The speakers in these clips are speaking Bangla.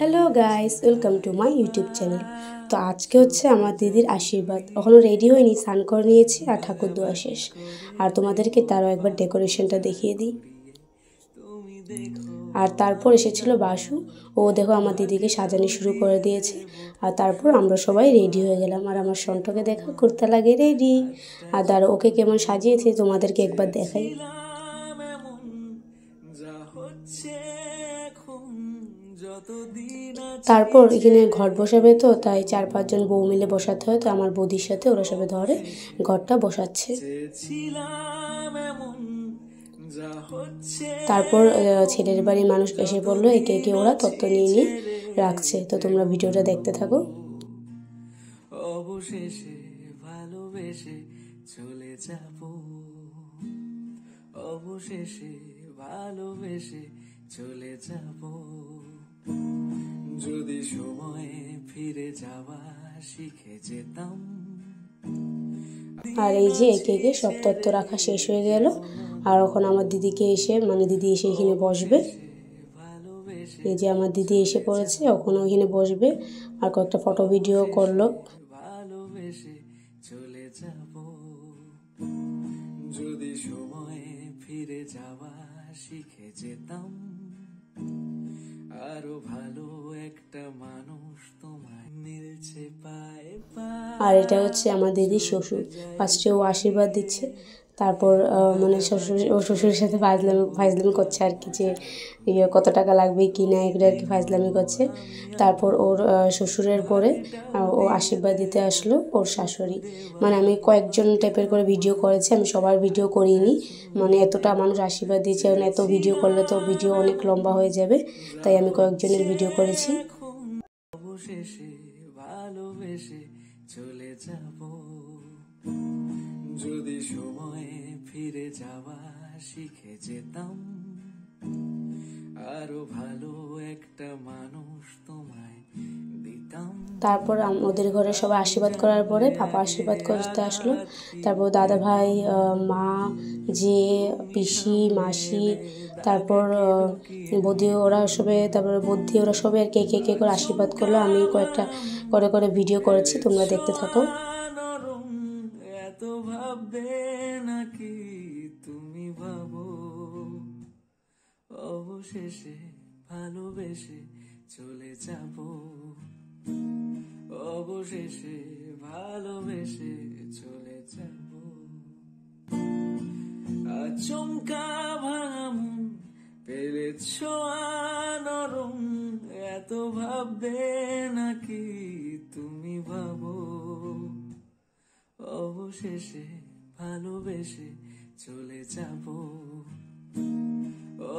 Hello guys, welcome to my YouTube channel. তো আজকে হচ্ছে আমার দিদির আশীর্বাদ। এখনও রেডি হয়নি, স্নান করে নিয়েছি আর ঠাকুর দেওয়া শেষ। আর তোমাদেরকে তারও একবার ডেকোরেশনটা দেখিয়ে দিই। আর তারপর এসেছিল বাসু, ও দেখো আমার দিদিকে সাজানো শুরু করে দিয়েছে। আর তারপর আমরা সবাই রেডি হয়ে গেলাম। আর আমার সন্টকে দেখা করতে লাগে রেডি। আর দাঁড়ো, ওকে কেমন সাজিয়েছে তোমাদেরকে একবার দেখাই। তারপর এখানে ঘর বসাবে, তো তাই 4-5 জন বউ মিলে বসাতে হয়। তো আমার বৌদির সাথে ওরা সবাই ধরে ঘরটা বসাচ্ছে। তারপর ছেলের বাড়ির মানুষ এসে পড়লো, একে একে ওরা তত্ত্ব নিয়ে রাখছে। তো তোমরা ভিডিওটা দেখতে থাকো। অবশেষে ভালোবেসে চলে যাব, অবশেষে ভালোবেসে চলে যাব, যদি সময়ে ফিরে যাওয়া শিখে যেতাম। আর এই যে একে একে সব তত্ত্ব রাখা শেষ হয়ে গেল। আর এখন আমার দিদিকে এসে দিদি এসে এখানে বসবে। এই যে আমার দিদি এসে পড়েছে, ওখানে ওইখানে বসবে। আর কয়েকটা ফটো ভিডিও করলো। ভালোবেসে চলে যাব, যদি সময়ে ফিরে যাওয়া শিখে যেতাম, আরো ভালো একটা মানুষ তোমায় মিলছে পায়ে পায়ে। আর এটা হচ্ছে আমার দিদির শ্বশুর। ফার্স্টে ও আশীর্বাদ দিচ্ছে, তারপর শ্বশুরের সাথে ফাইজলামি করছে আর কি, যে কত টাকা লাগবে কি না, এগুলো আর কি ফাইজলামি করছে। তারপর ওর শ্বশুরের পরে ও আশীর্বাদ দিতে আসলো ওর শাশুড়ি। আমি কয়েকজন টাইপের করে ভিডিও করেছি, আমি সবার ভিডিও করিনি। এতটা মানুষ আশীর্বাদ দিয়েছে, এত ভিডিও করলে তো ভিডিও অনেক লম্বা হয়ে যাবে, তাই আমি কয়েকজনের ভিডিও করেছি। অবশেষে ভালোবেসে চলে যাব, যদি সময়ে ফিরে যাওয়া শিখে যেতাম, আরো ভালো একটা মানুষ তোমায় দিতাম। তারপর ওদের ঘরে সবাই আশীর্বাদ করার পরে পাপা আশীর্বাদ করতে আসলো। তারপর দাদা ভাই, মা, যে পিসি, মাসি, তারপর বৌদি, ওরা সবে, তারপরে বৌদি, ওরা সবাই আর কে কে করে আশীর্বাদ করলো। আমি কয়েকটা করে করে ভিডিও করেছি, তোমরা দেখতে থাকো। এত ভাববে নাকি তুমি ভাবো, অবশেষে ভালোবেসে চলে যাব, অবশেষে ভালোবেসে চলে যাব, আচমকা ভাঙামুন পেরেছ নরম, এত ভাববে নাকি তুমি ভাবো, অবশেষে ভালোবেসে চলে যাব,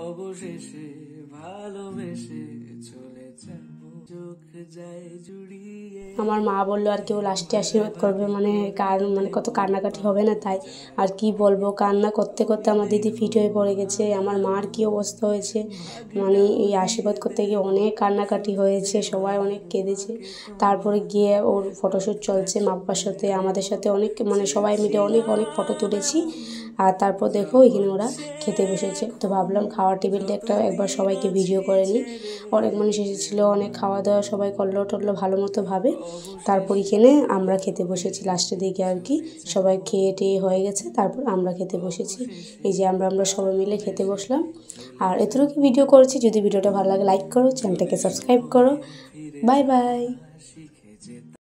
অবশেষে ভালোবেসে চলে যাব, চোখ যায় জুড়িয়ে। আমার মা বললো আর কেউ লাস্টে আশীর্বাদ করবে, কত কান্নাকাটি হবে না, তাই আর কি বলবো, কান্না করতে করতে আমার দিদি ফিট হয়ে পড়ে গেছে। আমার মার কি অবস্থা হয়েছে, এই আশীর্বাদ করতে গিয়ে অনেক কান্নাকাটি হয়েছে, সবাই অনেক কেঁদেছে। তারপরে গিয়ে ওর ফটোশ্যুট চলছে, মা বাবার সাথে, আমাদের সাথে অনেক, সবাই মিলে অনেক অনেক ফটো তুলেছি। আর তারপর দেখো এখানে ওরা খেতে বসেছে। তো ভাবলাম খাওয়ার টেবিলটা একবার সবাইকে ভিডিও করে নিই। অনেক মানুষ এসেছিলো, অনেক খাওয়া দাওয়া সবাই করলো টরলো ভালো মতো ভাবে। তারপর এখানে আমরা খেতে বসেছি লাস্টের দিকে আর কি, সবাই খেয়ে টেয়ে হয়ে গেছে, তারপর আমরা খেতে বসেছি। এই যে আমরা সবাই মিলে খেতে বসলাম। আর এতটুকু ভিডিও করেছি। যদি ভিডিওটা ভালো লাগে লাইক করো, চ্যানেলটাকে সাবস্ক্রাইব করো। Bye bye.